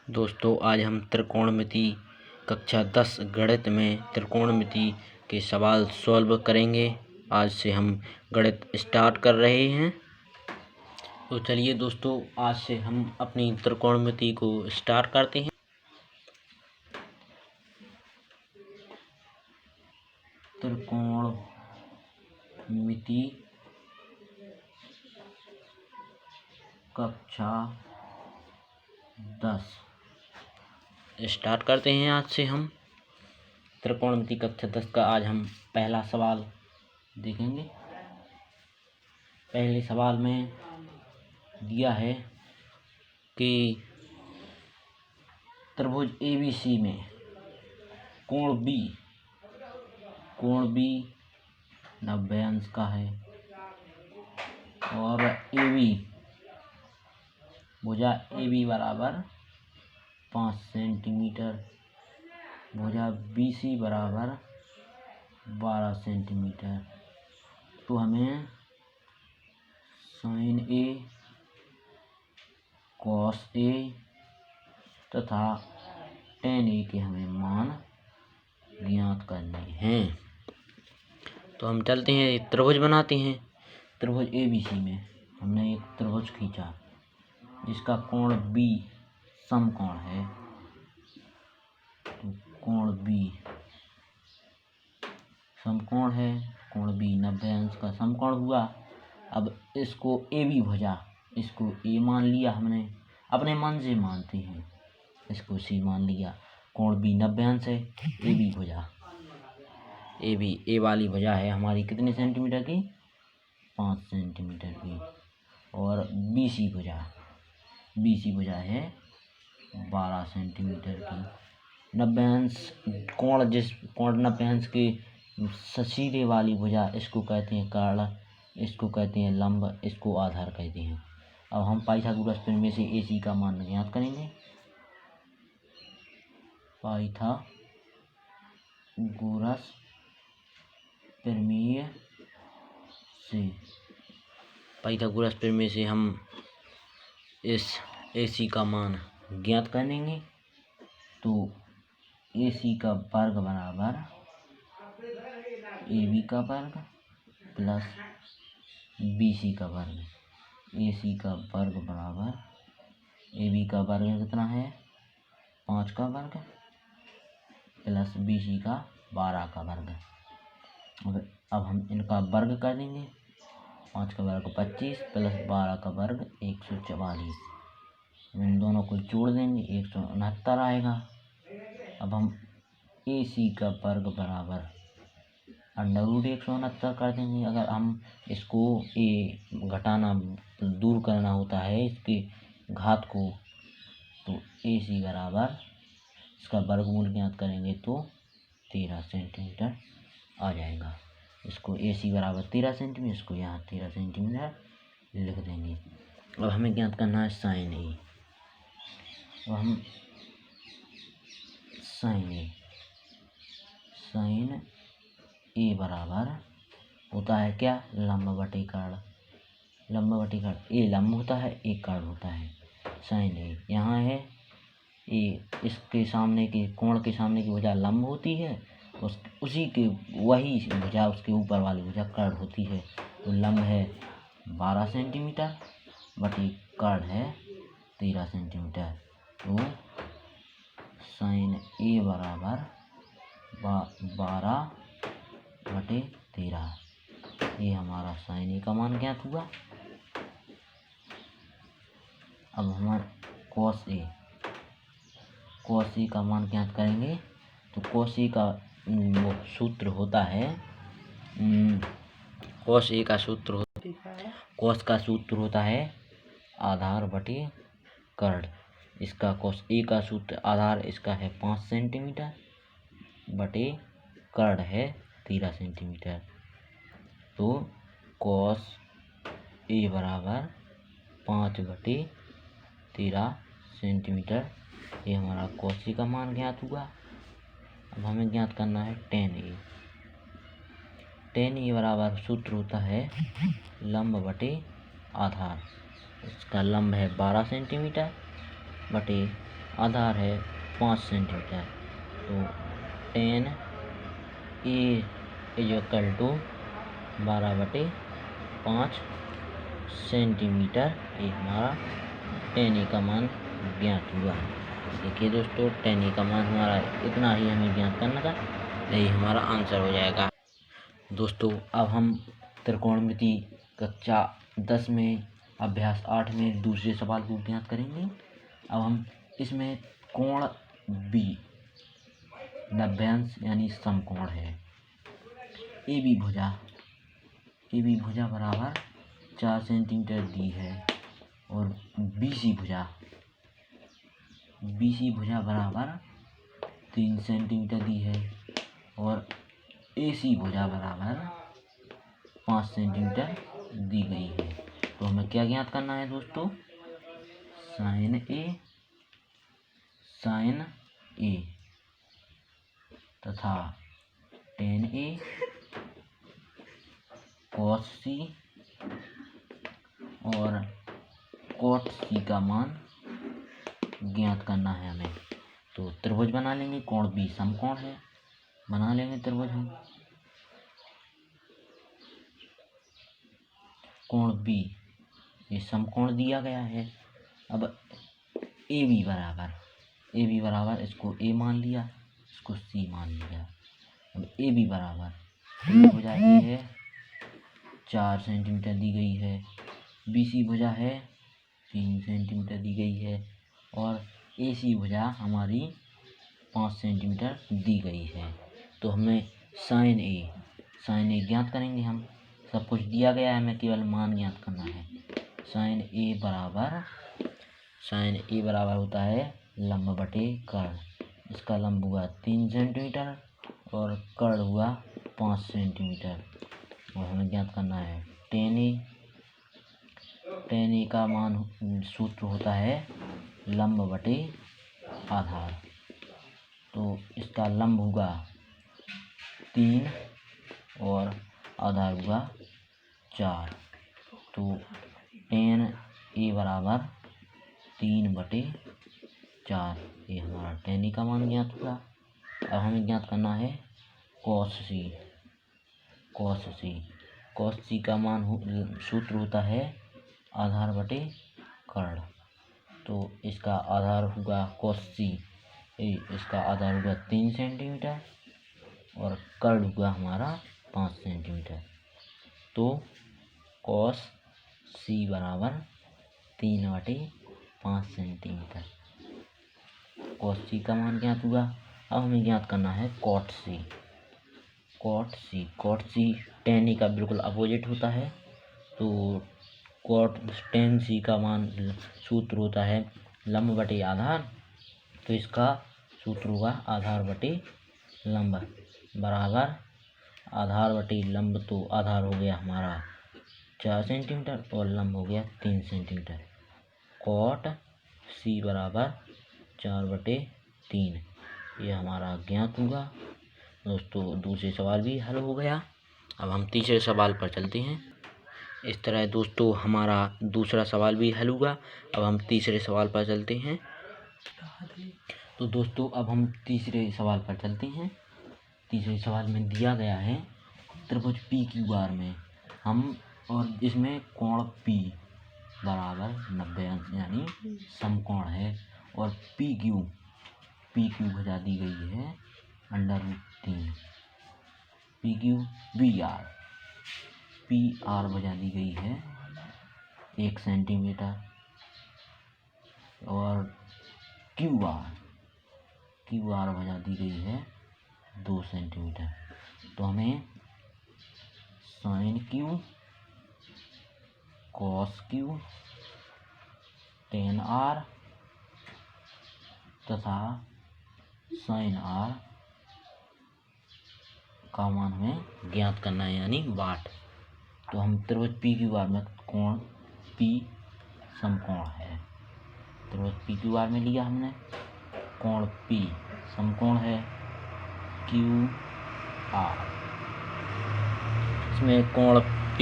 दोस्तों आज हम त्रिकोणमिति कक्षा 10 गणित में त्रिकोणमिति के सवाल सॉल्व करेंगे। आज से हम गणित स्टार्ट कर रहे हैं। तो चलिए दोस्तों आज से हम अपनी त्रिकोणमिति को स्टार्ट करते हैं। त्रिकोणमिति कक्षा 10 स्टार्ट करते हैं। आज से हम त्रिकोणमिति कक्षा 10 का आज हम पहला सवाल देखेंगे। पहले सवाल में दिया है कि त्रिभुज ABC में कोण B 90 अंश का है और भुजा AB बराबर 5 सेंटीमीटर, भुजा BC बराबर 12 सेंटीमीटर। तो हमें sin A cos A तथा tan A के हमें मान ज्ञात करने हैं। तो हम चलते हैं एक त्रिभुज बनाते हैं। त्रिभुज ABC में हमने एक त्रिभुज खींचा जिसका कोण B समकोण है। तो कोण B समकोण है, कोण B 90 अंश का समकोण हुआ। अब इसको AB भुजा, इसको A मान लिया, हमने अपने मन से मानते हैं, इसको C मान लिया। कोण B 90 अंश है, AB भुजा A वाली भुजा है हमारी कितने सेंटीमीटर की? 5 सेंटीमीटर की। और BC भुजा है 12 सेंटीमीटर की। 90 अंश कोण, जिस कोण 90 अंश के सीधे वाली भुजा इसको कहते हैं कर्ण, इसको कहते हैं लंब, इसको आधार कहते हैं। अब हम पाइथागोरस प्रमेय से AC का मान ज्ञात करेंगे। पाइथागोरस प्रमेय से हम इस AC का मान ज्ञात करेंगे। तो AC का वर्ग बराबर AB का वर्ग प्लस BC का वर्ग। AC का वर्ग बराबर AB का वर्ग कितना है? 5 का वर्ग प्लस BC का 12 का वर्ग। अब हम इनका वर्ग कर देंगे। 5 का वर्ग 25 प्लस 12 का वर्ग 144। इन दोनों को जोड़ देंगे 169 आएगा। अब हम AC का वर्ग बराबर √169 कर देंगे। अगर हम इसको घटाना दूर करना होता है इसके घात को, तो AC बराबर इसका वर्गमूल ज्ञात करेंगे तो 13 सेंटीमीटर आ जाएगा। इसको AC बराबर 13 सेंटीमीटर, इसको यहाँ 13 सेंटीमीटर लिख देंगे। अब हमें ज्ञात करना है sin A। अब हम sin A बराबर होता है क्या? लंब बटे कर्ण। A लंब होता है, A कर्ण होता है। sin A यहाँ है, A इसके सामने के कोण के सामने की भुजा लंब होती है, उसी के वही भुजा उसके ऊपर वाली भुजा कर्ण होती है। तो लंब है 12 सेंटीमीटर बटे कर्ण है 13 सेंटीमीटर। तो sin A बराबर 12 बटे 13। ये हमारा sin A का मान ज्ञात हुआ। अब हमारा cos A का मान ज्ञात करेंगे। तो cos A का वो सूत्र होता है, cos का सूत्र होता है आधार बटे कर्ण। इसका cos A का सूत्र आधार इसका है 5 सेंटीमीटर बटे कर्ण है 13 सेंटीमीटर। तो cos A बराबर 5 बटे 13 सेंटीमीटर। ये हमारा cos A का मान ज्ञात हुआ। अब हमें ज्ञात करना है tan A बराबर सूत्र होता है लंब बटे आधार। इसका लंब है 12 सेंटीमीटर बटे आधार है 5 सेंटीमीटर। तो tan A is equal to 12/5 centimetre. ये हमारा tan A का मान ज्ञात हुआ। देखिए दोस्तों, tan A का मान हमारा इतना ही हमें ज्ञात करना था, यही हमारा आंसर हो जाएगा। दोस्तों, अब हम त्रिकोणमिति कक्षा 10 में अभ्यास 8 में दूसरे सवाल को ज्ञात करेंगे। अब हम इसमें कोण B 90 अंश यानी समकोण है। ए बी भुजा बराबर 4 सेंटीमीटर दी है और BC भुजा बराबर 3 सेंटीमीटर दी है और AC भुजा बराबर 5 सेंटीमीटर दी गई है। तो हमें क्या ज्ञात करना है दोस्तों? साइन A तथा tan A cos C और cot C का मान ज्ञात करना है हमें। तो त्रिभुज बना लेंगे, कोण B समकोण है, बना लेंगे त्रिभुज हम। कोण B ये समकोण दिया गया है। अब AB बराबर इसको A मान लिया, इसको C मान लिया। अब AB बराबर भुजा A है 4 सेंटीमीटर दी गई है, BC भुजा है 3 सेंटीमीटर दी गई है और AC भुजा हमारी 5 सेंटीमीटर दी गई है। तो हमें साइन ए ज्ञात करेंगे हम। सब कुछ दिया गया है, हमें केवल मान ज्ञात करना है। साइन ए बराबर होता है लंब बटे कर्ण। इसका लंब हुआ 3 सेंटीमीटर और कर्ण हुआ 5 सेंटीमीटर। और हमें ज्ञात करना है tan A का मान सूत्र होता है लंब बटे आधार। तो इसका लंब हुआ 3 और आधार हुआ 4। तो tan A बराबर 3/4। ये हमारा tan A का मान ज्ञात हुआ। अब हमें ज्ञात करना है cos C का मान सूत्र होता है आधार बटे कर्ण। तो इसका आधार हुआ cos C, इसका आधार हुआ 3 सेंटीमीटर और कर्ण हुआ हमारा 5 सेंटीमीटर। तो cos C बराबर 3/5 सेंटीमीटर। cos C का मान ज्ञात हुआ। अब हमें ज्ञात करना है cot C tan A का बिल्कुल अपोजिट होता है। तो tan C का मान सूत्र होता है लंब बटे आधार। तो इसका सूत्र होगा आधार बटे लंब बराबर आधार बटे लंब। तो आधार हो गया हमारा 4 सेंटीमीटर और लंब हो गया 3 सेंटीमीटर। cot C बराबर 4/3। ये हमारा ज्ञात हुआ। दोस्तों, दूसरे सवाल भी हल हो गया। अब हम तीसरे सवाल पर चलते हैं। इस तरह दोस्तों हमारा दूसरा सवाल भी हल हुआ। अब हम तीसरे सवाल पर चलते हैं। तो दोस्तों, अब हम तीसरे सवाल पर चलते हैं। तीसरे सवाल में दिया गया है त्रिभुज PQR में हम, और इसमें कोण P बराबर 90 अंश यानी समकोण है और PQ भुजा दी गई है √3। PR भुजा दी गई है 1 सेंटीमीटर और QR भुजा दी गई है 2 सेंटीमीटर। तो हमें sign Q cos Q tan R तथा sin R का मान हमें ज्ञात करना है यानी वाट। तो हम त्रिभुज PQR में कोण P समकोण है। त्रिभुज PQR में लिया हमने कोण P समकोण है QR। इसमें कोण P,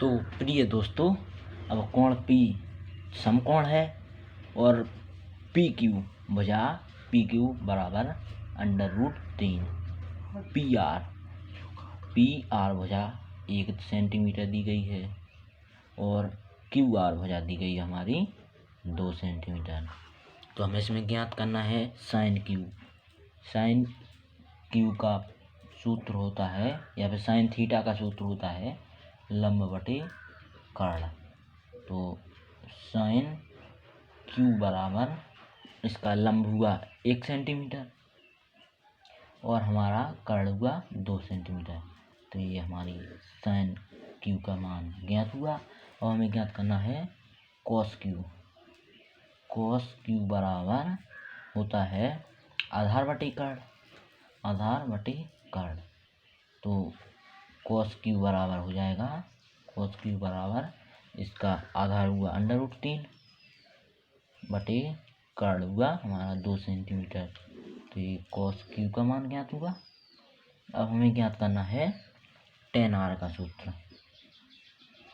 तो प्रिय दोस्तों, अब कोण P समकोण है और पी क्यू भुजा पी क्यू बराबर √3 पी आर भुजा 1 सेंटीमीटर दी गई है और क्यू आर भुजा दी गई है हमारी 2 सेंटीमीटर। तो हमें इसमें ज्ञात करना है साइन क्यू का सूत्र होता है या फिर साइन थीटा का सूत्र होता है लंब बटे कर्ण। तो साइन क्यू बराबर इसका लंब हुआ 1 सेंटीमीटर और हमारा कर्ण हुआ 2 सेंटीमीटर। तो ये हमारी साइन क्यू का मान ज्ञात हुआ। और हमें ज्ञात करना है कॉस क्यू बराबर होता है आधार बटे कर्ण। तो कॉस क्यू बराबर हो जाएगा कॉस क्यू बराबर इसका आधार हुआ √3 बटे कर्ण हुआ हमारा 2 सेंटीमीटर। तो ये कॉस क्यू का मान ज्ञात हुआ। अब हमें ज्ञात करना है टेन आर का सूत्र।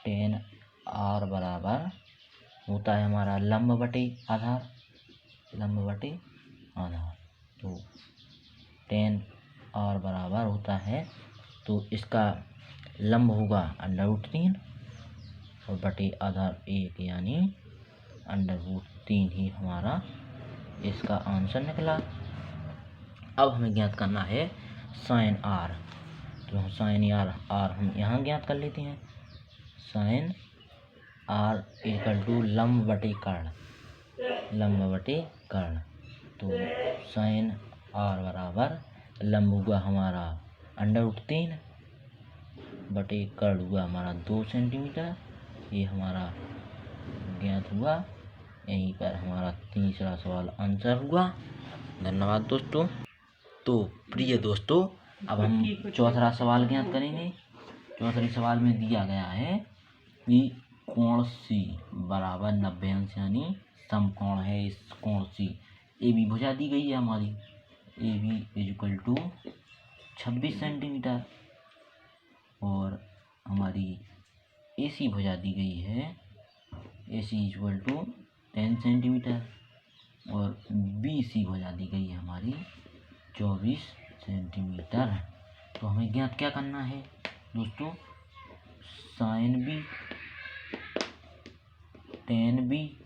टेन आर बराबर होता है हमारा लंब बटे आधार। तो टेन आर बराबर होता है तो इसका लंब होगा √3 और बटे आधार 1 यानी √3 ही हमारा इसका आंसर निकला। अब हमें ज्ञात करना है साइन आर। तो साइन आर हम यहाँ ज्ञात कर लेते हैं। साइन आर इक्वल टू लंब बटे कर्ण। तो साइन आर बराबर लंब हुआ हमारा √3 बटे कर्ण हुआ हमारा 2 सेंटीमीटर। ये हमारा ज्ञात हुआ। यहीं पर हमारा तीसरा सवाल आंसर हुआ। धन्यवाद दोस्तों। तो प्रिय दोस्तों, अब हम चौथा सवाल ज्ञात करेंगे। चौथे सवाल में दिया गया है कि कोण सी बराबर 90 अंश यानी समकोण है। इस कोण सी ए बी भुजा दी गई है हमारी। A B equal to 26 centimetre और हमारी ए सी भुजा दी गई है। A C equal to 10 centimetre और बी सी भुजा दी गई है हमारी 24 सेंटीमीटर। तो हमें ज्ञात क्या करना है दोस्तों? साइन बी टेन बी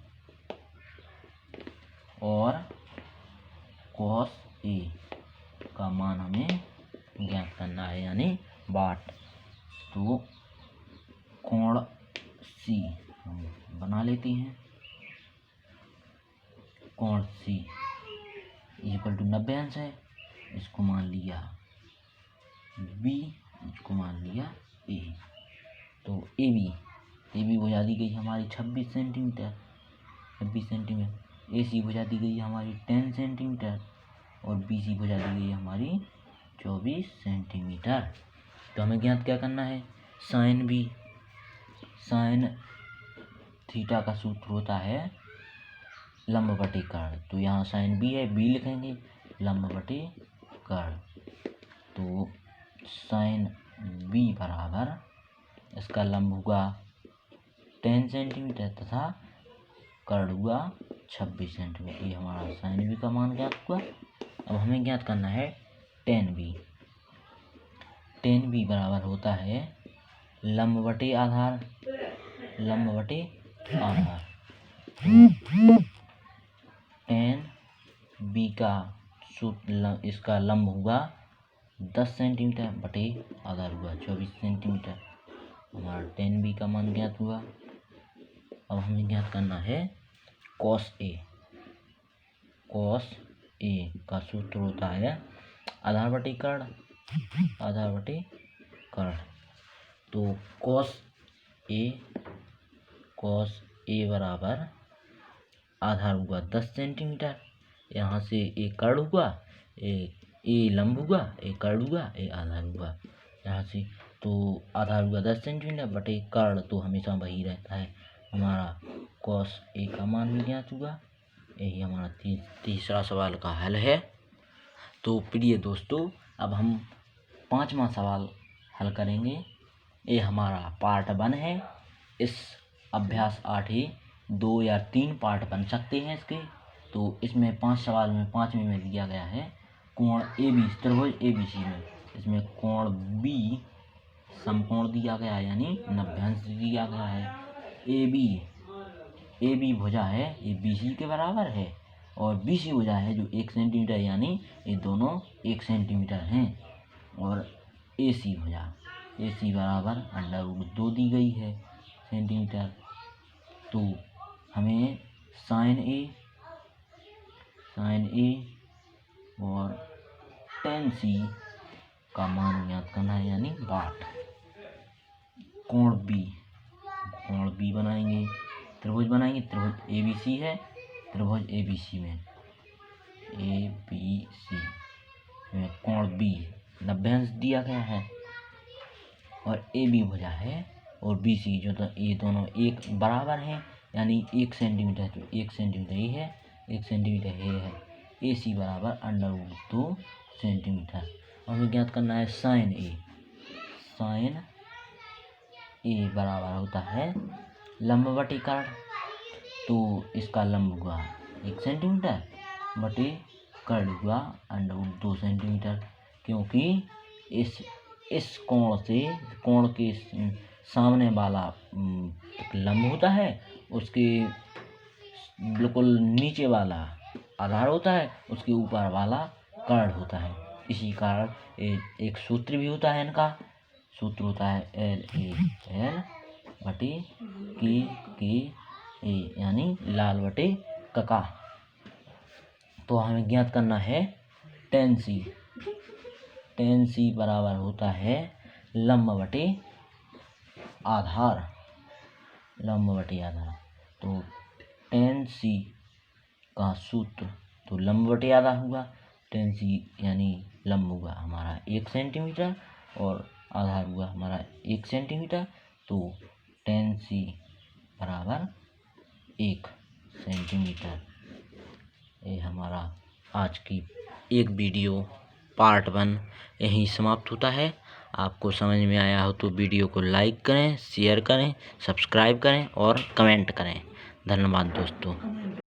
और कॉस ए का मान हमें ज्ञात करना है यानी वाट। तो कोण सी हम बना लेते हैं। कोण सी इक्वल टू 90 अंश है, इसको मान लिया बी, इसको मान लिया ए। तो ए बी भुजा दी गई हमारी 26 सेंटीमीटर। ए सी भुजा दी गई हमारी 10 सेंटीमीटर और बी सी भुजा दी गई हमारी 24 सेंटीमीटर। तो हमें ज्ञात क्या करना है? साइन थीटा का सूत्र होता है लंब बटे कर्ण। तो यहाँ साइन बी है, बी लिखेंगे लंब बटे कर्ण। तो साइन बी बराबर इसका लंब हुआ 10 सेंटीमीटर तथा कर्ण हुआ 26 सेंटीमीटर। ये हमारा साइन बी का मान ज्ञात हुआ। अब हमें ज्ञात करना है टेन बी बराबर होता है लंब बटे आधार। टेन बी का सूत्र इसका लंब हुआ 10 सेंटीमीटर बटे आधार हुआ 24 सेंटीमीटर। हमारा टेन बी का मान ज्ञात हुआ। अब हमें ज्ञात करना है कॉस ए का सूत्र होता है आधार बटे कर्ण। तो कॉस ए बराबर आधार हुआ 10 सेंटीमीटर। यहाँ से ए कर्ण हुआ, ए लंब हुआ, ए कर्ण हुआ, ए आधार हुआ। यहाँ से तो आधार हुआ 10 सेंटीमीटर बटे कर्ण तो हमेशा वही रहता है। हमारा कॉस ए का मान भी ज्ञात हुआ। यही हमारा तीसरा सवाल का हल है। तो प्रिय दोस्तों, अब हम 5वां सवाल हल करेंगे। ये हमारा पार्ट 1 है। इस अभ्यास 8 ही 2 या 3 पार्ट बन सकते हैं इसके। तो इसमें 5 सवाल में 5वें में दिया गया है कोण AB त्रिभुज ABC में, इसमें कोण B समकोण दिया गया है यानी नभ्यांश दिया गया है। AB भुजा है ये BC के बराबर है और BC भुजा है जो 1 सेंटीमीटर यानी ये दोनों 1 सेंटीमीटर हैं। और AC भुजा AC बराबर √2 दी गई है सेंटीमीटर। तो हमें साइन A और tan C का मान ज्ञात करना है यानी वाट। कोण B बनाएंगे, त्रिभुज ABC है, त्रिभुज ABC में कोण B नभ्यांश दिया गया है और AB भुजा है और BC जो तो ये दोनों एक बराबर हैं यानी 1 सेंटीमीटर, तो 1 सेंटीमीटर ये है, 1 सेंटीमीटर ये है। AC बराबर √2 सेंटीमीटर। हमें ज्ञात करना है साइन A बराबर होता है लंब बटे कर्ण, तो इसका लंब हुआ 1 सेंटीमीटर बटे कर्ण हुआ √2 सेंटीमीटर, क्योंकि इस कोण के सामने वाला लंब होता है, उसके बिल्कुल नीचे वाला आधार होता है, उसके ऊपर वाला कर्ण होता है। इसी कारण एक सूत्र भी होता है, इनका सूत्र होता है LAL बटे KA यानी लाल बटे कका। तो हमें ज्ञात करना है tan C बराबर होता है लंब बटे आधार। तो tan C का सूत्र तो लंब बटे आधार हुआ, tan C यानी लंब हुआ हमारा 1 सेंटीमीटर और आधार हुआ हमारा 1 सेंटीमीटर, तो tan C बराबर 1 सेंटीमीटर। ये हमारा आज की एक वीडियो पार्ट 1 यहीं समाप्त होता है। आपको समझ में आया हो तो वीडियो को लाइक करें, शेयर करें, सब्सक्राइब करें और कमेंट करें। धन्यवाद दोस्तों।